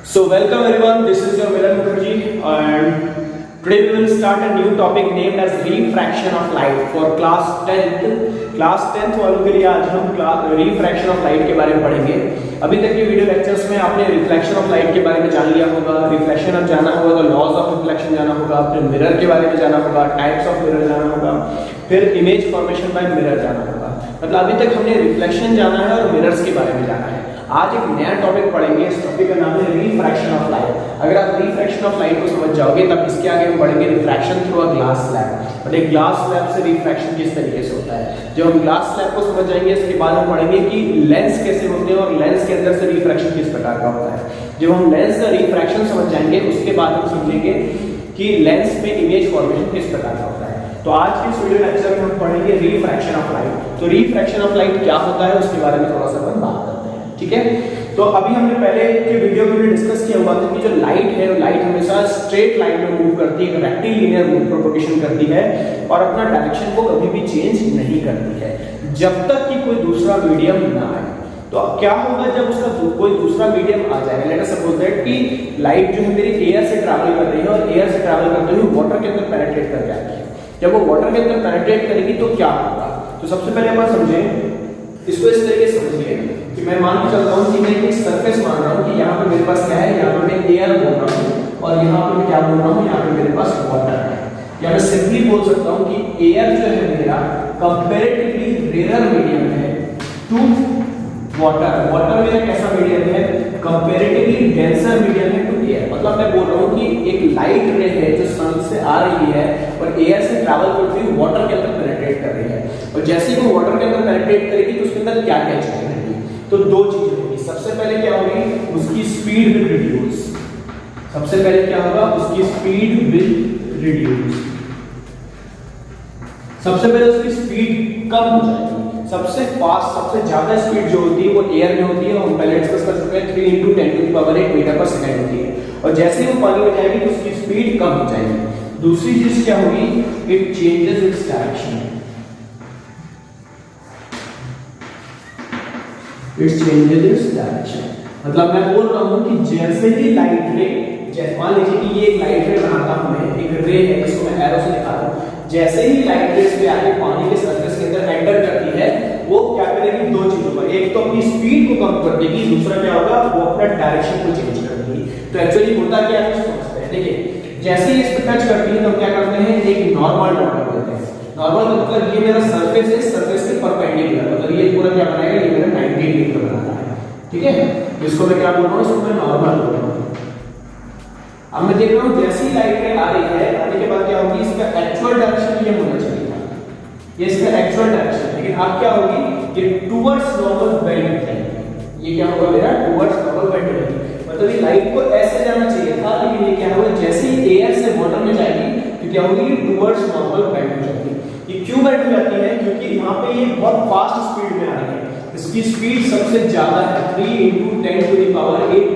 So welcome everyone, this is your Milan Mukherjee and today we will start a new topic named as refraction of light for class 10th. Class 10th वालों के लिए आज हम refraction of light के बारे में पढ़ेंगे। अभी तक के वीडियो लेक्चर्स में आपने रिफ्लेक्शन ऑफ लाइट के बारे में जान लिया होगा, रिफ्लेक्शन अब जाना होगा तो लॉज ऑफ रिफ्लेक्शन जाना होगा, फिर मिरर के बारे में जाना होगा, टाइप्स ऑफ मिरर जाना होगा, फिर इमेज फॉर्मेशन बाय मिरर जाना होगा। मतलब अभी तक हमने रिफ्लेक्शन जाना है और मिरर्स के बारे में जाना है। आज एक नया टॉपिक पढ़ेंगे, इस टॉपिक का नाम है रिफ्रैक्शन ऑफ लाइट। अगर आप रिफ्रैक्शन ऑफ लाइट को समझ जाओगे तब इसके आगे हम पढ़ेंगे refraction through a glass slab. और एक ग्लास स्लैब से रिफ्रैक्शन किस तरीके से होता है, जब हम ग्लास स्लैब को समझ जाएंगे इसके बाद हम पढ़ेंगे कि लेंस कैसे होते हैं और लेंस के अंदर से रिफ्रैक्शन किस प्रकार का होता है। जब हम लेंस का रिफ्रैक्शन समझ जाएंगे उसके बाद हम समझेंगे कि लेंस में इमेज फॉर्मेशन किस प्रकार का होता है। तो आज के इस वीडियो लेक्चर में हम पढ़ेंगे रिफ्रैक्शन ऑफ लाइट। तो रिफ्रैक्शन ऑफ लाइट क्या होता है उसके बारे में थोड़ा सा हम बात करते हैं, ठीक है। तो अभी हमने पहले के वीडियो में डिस्कस किया हुआ था कि जो लाइट है वो लाइट हमेशा स्ट्रेट लाइन में मूव करती है, रेक्टिलिनियर प्रोपगेशन करती है और अपना डायरेक्शन को कभी भी चेंज नहीं करती है जब तक कि कोई दूसरा मीडियम ना आए। तो अब क्या होगा जब उसका कोई दूसरा मीडियम आ जाएगा, लेट अस सपोज दैट कि लाइट जो है मेरी एयर से ट्रैवल कर रही है और एयर से ट्रैवल करते हुए वाटर के अंदर पेनिट्रेट कर जाती है। जब वो वाटर के अंदर पेनिट्रेट करेगी तो क्या होगा, तो सबसे पहले अपन समझें इसको इस तरीके से समझिए कि मैं मान के चलता हूं कि मैं एक सरफेस मान रहा हूं कि यहां पे मेरे पास क्या है, यहां पे मैं एयर बोल रहा हूं और यहां पे मैं क्या बोल रहा हूं, यहां पे मेरे पास वाटर है। या मैं सिंपली बोल सकता हूं कि एयर जो है मेरा कंपैरेटिवली रेयर मीडियम है टू वाटर। वाटर मेरा कैसा मीडियम है, कंपैरेटिवली डेंसर मीडियम है टू एयर। मतलब मैं बोल रहा हूं कि एक लाइट रे है जो सन से आ रही है और एयर से ट्रैवल करती हुई वाटर के अंदर पेनिट्रेट कर रही है और जैसे ही वो वाटर के अंदर पेनिट्रेट करेगी तो उसके अंदर क्या क्या चीजें होंगी, तो दो चीजें होंगी। सबसे पहले क्या होगी, उसकी स्पीड विल रिड्यूस। सबसे पहले क्या होगा, उसकी स्पीड विल रिड्यूस। सबसे पहले उसकी स्पीड कम हो जाएगी। सबसे फास्ट सबसे ज्यादा स्पीड जो होती है वो एयर में होती है, हम पहले डिस्कस कर चुके हैं 3 × 10⁸ मीटर पर सेकंड होती है और जैसे ही वो पानी में जाएगी तो उसकी स्पीड कम हो जाएगी। दूसरी चीज क्या होगी, it changes its direction. It changes its direction मतलब मैं बोल रहा हूं कि जैसे ही लाइट रे, जैसे मान लीजिए कि ये एक लाइट रे बनाता हूं मैं, एक रे है इसको मैं एरो से दिखा रहा हूं। जैसे ही लाइट रेस पे आके पानी के सरफेस के अंदर एंटर करती है वो क्या करेगी, दो चीजों का, एक तो अपनी स्पीड को कम कर देगी, दूसरा क्या होगा, वो अपना डायरेक्शन को चेंज कर देगी। तो एक्चुअली होता क्या है समझते हैं। देखिए जैसे ही इस पे टच करती है तो क्या करते हैं, एक नॉर्मल ड्रॉ कर देते हैं। नॉर्मल का मतलब ये मेरा सरफेस है, सरफेस के परपेंडिकुलर, मतलब ये पूरा क्या बनाएगा, ये मेरा 90 डिग्री का बनाता है, ठीक है। इसको मैं क्या बोल रहा हूं, इसको मैं नॉर्मल बोल रहा हूं। अब मैं देख रहा हूं जैसी लाइट रे आ रही है, आने के बाद क्या होगी, इसका एक्चुअल डायरेक्शन ये होना चाहिए था, ये इसका एक्चुअल डायरेक्शन, लेकिन अब क्या होगी, ये टुवर्ड्स नॉर्मल बेंड जाएगी। ये क्या होगा मेरा, टुवर्ड्स नॉर्मल बेंड जाएगी। मतलब ये लाइट को ऐसे जाना चाहिए था, लेकिन ये क्या होगा, जैसे ही एयर से वाटर में जाएगी तो क्या होगी, ये टुवर्ड्स नॉर्मल बेंड हो जाएगी। ये क्यों बेंड हो जाती है, क्योंकि यहाँ पे ये बहुत फास्ट स्पीड में आ रही है, इसकी स्पीड सबसे ज्यादा है 3 × 10⁸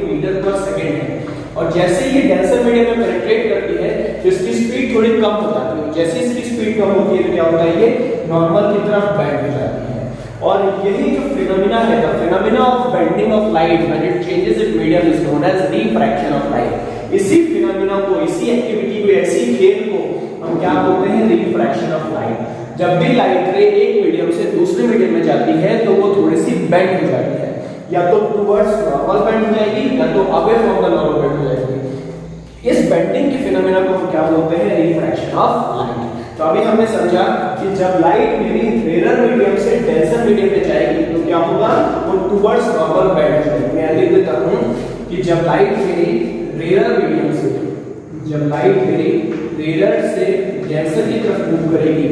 मीटर पर सेकंड है और जैसे ये डेंसर मीडियम में पेनिट्रेट करती है तो इसकी स्पीड थोड़ी कम हो जाती है। जैसे इसकी स्पीड कम होती है तो क्या होता है, ये नॉर्मल की तरफ बेंड हो जाती है। और यही जो फिनोमेना है, the phenomena of bending of light when it changes its medium is known as refraction of light. इसी फिनोमेना को, इसी एक्टिविटी को, ऐसी खेल को हम क्या बोलते हैं, रिफ्रैक्शन ऑफ लाइट। जब भी लाइट रे एक मीडियम से दूसरे मीडियम में जाती है तो वो थोड़ी सी बेंड हो जाती है, या तो टुवर्ड्स नॉर्मल बेंड हो जाएगी या तो away from the normal bend हो जाएगी। इस बेंडिंग के फिनोमेना को हम क्या बोलते हैं, रिफ्रैक्शन ऑफ लाइट। तो अभी हमने समझा कि जब लाइट मेरी रेयर मीडियम से डेंसर मीडियम में जाएगी तो क्या होगा, वो टुवर्ड्स नॉर्मल बेंड हो जाएगी। मैं लिख देता हूं कि जब लाइट मेरी रेयर मीडियम से, जब लाइट मेरी रेयर से डेंसर की तरफ मूव करेगी,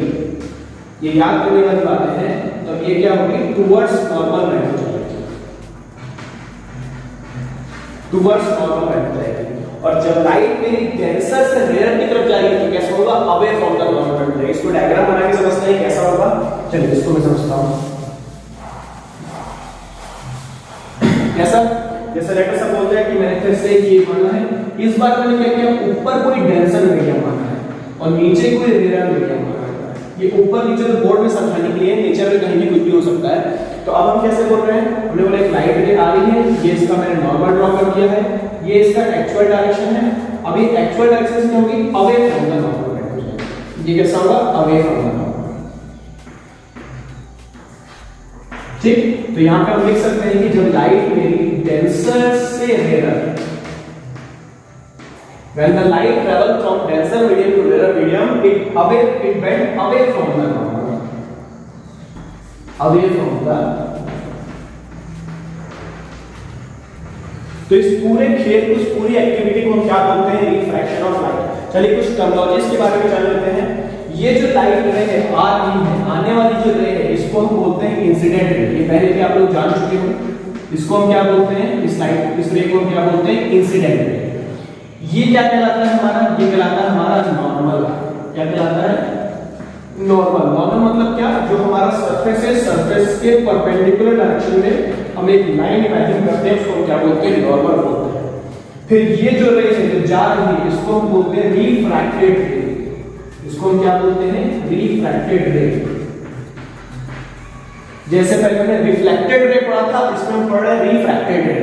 ये याद करने वाली बातें हैं, तब ये क्या होगी, टुवर्ड्स नॉर्मल बेंड हो जाएगी, टुवर्ड्स नॉर्मल बेंड हो जाएगी। और जब लाइट मेरी डेंसर से रेयर की तरफ जाएगी तो कैसा होगा, away from the normal bend हो जाएगी। इसको डायग्राम बना के समझते हैं कैसा होगा, चलिए इसको मैं समझता हूं कैसा। जैसे लेट अस सपोज दैट कि मैंने फिर से ये माना है, इस बार मैंने क्या किया, ऊपर कोई डेंसर मीडियम माना है और नीचे कोई रेयर मीडियम माना है। ये ऊपर नीचे तो बोर्ड में समझाने के लिए, नेचर में कहीं भी कुछ भी हो सकता है। तो तो अब हम कैसे बोल रहे हैं, हमने बोला एक लाइट रे आ रही है, ये इसका मैंने नॉर्मल ड्रॉ कर दिया है, ये इसका एक्चुअल डायरेक्शन है। अब ये एक्चुअल डायरेक्शन से होगी away from the normal bend हो जाएगी, ये कैसा होगा, अवे फ्रॉम द नॉर्मल। ठीक, तो यहां पे हम लिख सकते हैं कि जब लाइट मेरी डेंसर से rare, when the light travel from denser medium to rarer medium, it bend away from the normal, away from the। तो इस पूरे खेल, उस पूरी एक्टिविटी को हम क्या बोलते हैं, रिफ्रैक्शन ऑफ लाइट। चलिए कुछ टर्मिनोलॉजीज के बारे में जान लेते हैं। ये जो लाइट रे है, आ रही है, आने वाली जो रे है, इसको हम बोलते हैं इंसिडेंट रे। ये पहले भी आप लोग जान चुके हो। इसको हम क्या बोलते हैं, इस लाइट, इस रे को हम क्या बोलते हैं, इंसिडेंट रे। ये क्या कहलाता है हमारा, ये कहलाता है हमारा नॉर्मल। क्या कहलाता है, नॉर्मल। नॉर्मल मतलब क्या, जो हमारा सरफेस है, सरफेस के परपेंडिकुलर डायरेक्शन में हम एक लाइन इमेजिन करते हैं, उसको हम क्या बोलते हैं, नॉर्मल बोलते हैं। फिर ये जो रे है, जो जा रही है, इसको हम बोलते हैं रिफ्रैक्टेड रे। इसको हम क्या बोलते हैं, रिफ्रैक्टेड रे। जैसे पहले हमने रिफ्लेक्टेड रे पढ़ा था, इसमें हम पढ़ रहे हैं रिफ्रैक्टेड रे।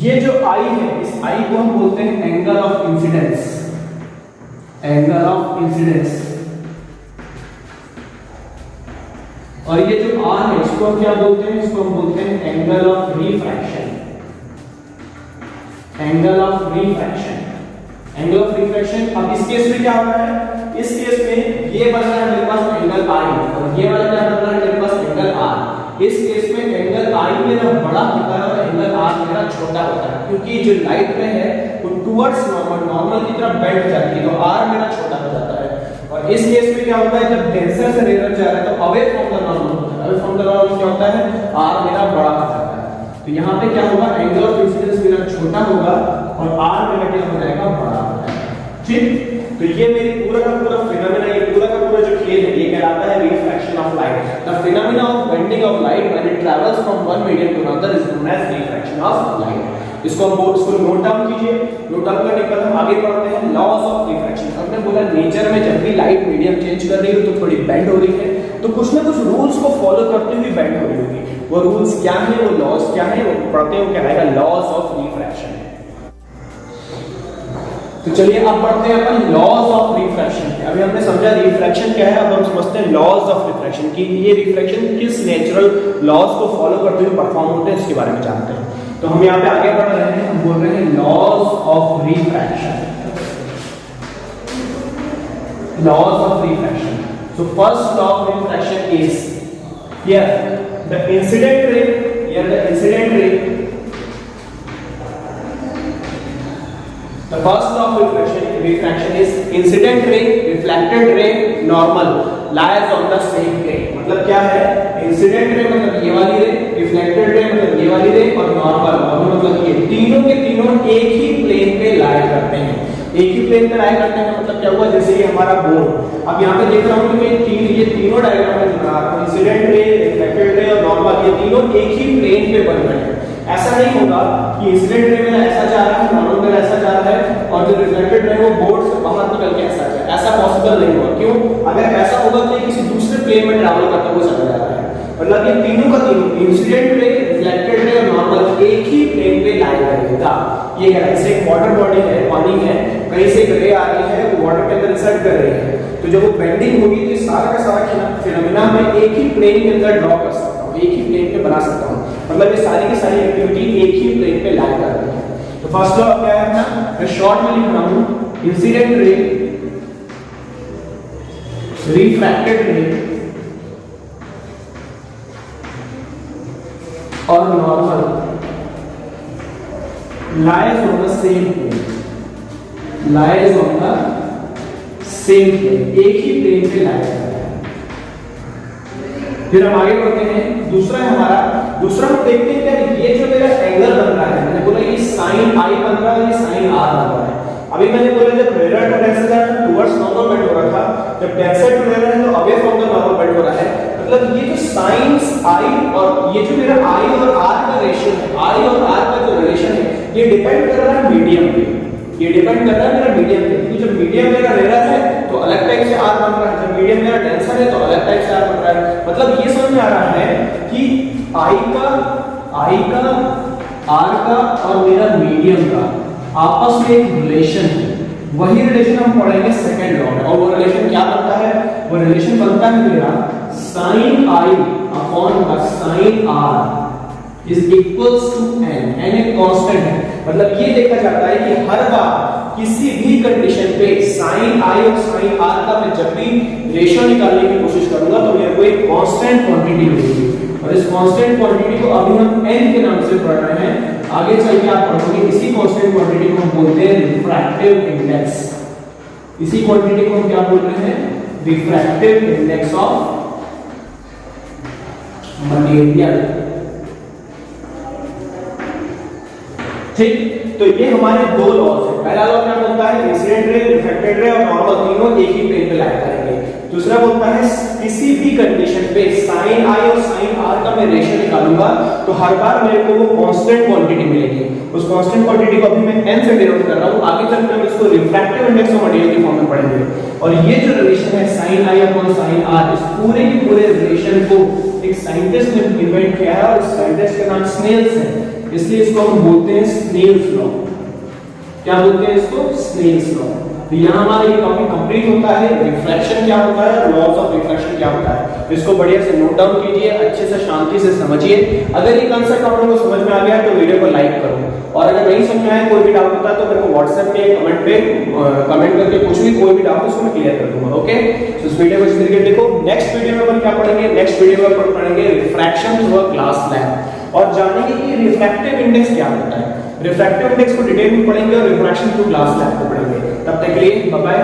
ये जो आई है, इस आई को हम बोलते हैं angle of incidence, angle of incidence. और ये जो आर है, इसको हम क्या बोलते हैं, इसको हम बोलते हैं angle of refraction, angle of refraction, angle of refraction. अब इस केस में क्या हो रहा है, इस केस में ये बन रहा है मेरे पास एंगल आई, और ये वाला क्या बन रहा है मेरे पास एंगल आर। इस केस में एंगल आई मेरा बड़ा होता है और एंगल आर मेरा छोटा होता है, क्योंकि जो लाइट में है वो टुवर्ड्स नॉर्मल, नॉर्मल की तरफ बेंड जाती है, तो आर मेरा छोटा हो जाता है। और इस केस में क्या होता है, जब डेंसर से रेयर जा रहा है तो अवे फ्रॉम द नॉर्मल होता है। अवे फ्रॉम द नॉर्मल क्या होता है, आर मेरा बड़ा हो जाता है। तो यहाँ पे क्या होगा, एंगल ऑफ इंसिडेंस मेरा छोटा होगा और आर मेरा क्या हो जाएगा, बड़ा हो जाएगा। ठीक, तो ये मेरी पूरा का पूरा फिनोमेना, ये पूरा का पूरा जो खेल है, ये कहलाता है refraction of light. The phenomena of bending of light when it travels from one medium to another is known as refraction of light. इसको हम बोर्ड, इसको नोट डाउन कीजिए। नोट डाउन करने के बाद हम आगे पढ़ते हैं लॉज ऑफ रिफ्रैक्शन। हमने बोला नेचर में जब भी लाइट मीडियम चेंज कर रही हो तो थोड़ी बेंड हो रही है, तो कुछ ना कुछ रूल्स को फॉलो करते हुए बेंड हो रही होगी। वो रूल्स क्या है, वो लॉज क्या है, वो पढ़ते हुए क्या आएगा, लॉज ऑफ रिफ्रैक्शन। तो चलिए अब पढ़ते हैं अपन लॉज ऑफ रिफ्रैक्शन। अभी हमने समझा रिफ्रैक्शन क्या है, अब हम समझते हैं लॉज ऑफ रिफ्रैक्शन कि ये रिफ्रैक्शन किस नेचुरल लॉज को फॉलो करते हुए परफॉर्म होते हैं, इसके बारे में जानते हैं। तो हम यहाँ पे आगे बढ़ रहे हैं, हम बोल रहे हैं laws of refraction, laws of refraction. So first law of refraction is here the incident ray, here the incident ray, the first law of refraction is incident ray, reflected ray, normal lies on the same plane। मतलब क्या है, incident ray मतलब ये वाली रे, reflected ray मतलब ये वाली रे, और नॉर्मल मतलब ये तीनों के तीनों एक ही प्लेन पे लाई करते हैं। एक ही प्लेन पे लाई करते हैं मतलब क्या हुआ, जैसे ये हमारा बोर्ड, अब यहाँ पे देख रहा हूँ कि ये तीनों डायग्राम में दिखा रहा है, इंसिडेंट रे, रिफ्लेक्टेड रे और नॉर्मल, ये तीनों एक ही प्लेन पे बन रहे हैं। ऐसा नहीं होगा कि इंसिडेंट रे मेरा ऐसा जा रहा है, नॉर्मल मेरा ऐसा जा रहा है, और जो रिफ्लेक्टेड रे वो बोर्ड से बाहर निकल के ऐसा जाए, ऐसा पॉसिबल नहीं होगा। क्यों, अगर ऐसा होगा तो ये किसी दूसरे प्लेन में ट्रैवल करते हुए चला जा रहा है। मतलब ये तीनों का तीनों, इंसिडेंट रे, रिफ्लेक्टेड रे और नॉर्मल एक ही प्लेन पे लाई करेगा। ये क्या है, जैसे एक वाटर बॉडी है, पानी है, कहीं से एक रे आ रही है, वो वाटर के अंदर इंसर्ट कर रही है, तो जब वो बेंडिंग होगी तो सारा का सारा फिनोमेना मैं एक ही प्लेन के अंदर ड्रॉ कर सकता हूँ, एक ही प्लेन पे बना सकता हूँ। मतलब ये सारी की सारी एक्टिविटी एक ही प्लेन पे लाई कर रही है। तो फर्स्ट लॉ क्या है अपना, मैं शॉर्ट में लिख रहा हूं, इंसिडेंट रे, रिफ्रैक्टेड रे और normal lies on the same plane, lies on the same plane, एक ही प्लेन पे लाई कर रहा है। फिर हम आगे बढ़ते हैं, दूसरा है हमारा, दूसरा हम देखते हैं क्या, ये जो मेरा एंगल बन रहा है, मैंने बोला ये साइन आई बन रहा है, ये साइन आर बन रहा है। अभी मैंने बोला जब rare to denser towards normal bend हो रहा था, जब डेंसर टू रेयर है तो away from the normal bend हो रहा है। मतलब ये जो साइंस आई और ये जो मेरा आई और आर का रेशियो है, आई और आर का जो रिलेशन है, ये डिपेंड कर रहा है मीडियम पे, ये डिपेंड कर रहा है मेरा मीडियम पे। क्योंकि जब मीडियम मेरा रेयर है तो अलग टाइप से आर बन रहा है, जब मीडियम मेरा डेंसर है तो अलग टाइप से आर बन रहा है। मतलब ये समझ में आ रहा है कि आई का आर का और मेरा मीडियम का आपस में एक रिलेशन है, वही रिलेशन हम पढ़ेंगे सेकंड लॉ में। और वो रिलेशन क्या बनता है? वो रिलेशन बनता है मेरा sin i upon sin r is equals to n। n एक कांस्टेंट है, मतलब ये देखा जाता है कि हर बार किसी भी कंडीशन पे sin i और sin r का मैं जब भी रेशियो निकालने की कोशिश करूंगा तो मेरे को एक कांस्टेंट क्वांटिटी मिलेगी, और इस कांस्टेंट क्वांटिटी को अभी हम n के नाम से पढ़ रहे हैं। आगे चल के आप पढ़ोगे इसी कांस्टेंट क्वांटिटी को हम बोलते हैं रिफ्रैक्टिव इंडेक्स। इसी क्वांटिटी को हम क्या बोल रहे हैं? Refractive index of material. ठीक, तो ये हमारे दो लॉज है। पहला लॉ क्या बोलता है? इंसिडेंट रे, रिफ्लेक्टेड रे और नॉर्मल तीनों एक ही प्लेन पे लाया करेंगे। दूसरा बोलता है किसी भी कंडीशन पे sin i और sin r का मैं रेशियो निकालूंगा तो हर बार मेरे को वो कांस्टेंट क्वांटिटी मिलेगी। उस कांस्टेंट क्वांटिटी को अभी मैं n से डिनोट कर रहा हूं, आगे चलकर हम इसको रिफ्रैक्टिव इंडेक्स ऑफ मटेरियल के फॉर्म में पढ़ेंगे। और ये जो रिलेशन है sin i upon sin r, इस पूरे के पूरे रिलेशन को एक साइंटिस्ट ने इन्वेंट किया है, और इस साइंटिस्ट का नाम स्नेल्स है, इसलिए इसको हम बोलते हैं स्नेल्स लॉ। क्या बोलते हैं इसको? Snell's law. तो यहाँ हमारा ये टॉपिक कंप्लीट होता है। रिफ्रैक्शन क्या होता है, लॉज ऑफ रिफ्रैक्शन क्या होता है, इसको बढ़िया से नोट डाउन कीजिए, अच्छे से शांति से समझिए। अगर ये कंसेप्ट आप लोगों को समझ में आ गया तो वीडियो को लाइक करो, और अगर नहीं समझ में आया, कोई भी डाउट होता है तो मेरे को व्हाट्सएप पे कमेंट करके कुछ भी कोई भी डाउट उसको मैं क्लियर कर दूंगा। ओके, तो इस वीडियो को इस तरीके देखो। नेक्स्ट वीडियो में अपन क्या पढ़ेंगे? नेक्स्ट वीडियो में अपन पढ़ेंगे refraction through a glass slab, और जानेंगे कि रिफ्रैक्टिव इंडेक्स क्या होता है। रिफ्रैक्टिव इंडेक्स को डिटेल में पढ़ेंगे और रिफ्रैक्शन थ्रू ग्लास स्लैब को पढ़ेंगे। तब तक के लिए बाय बाय।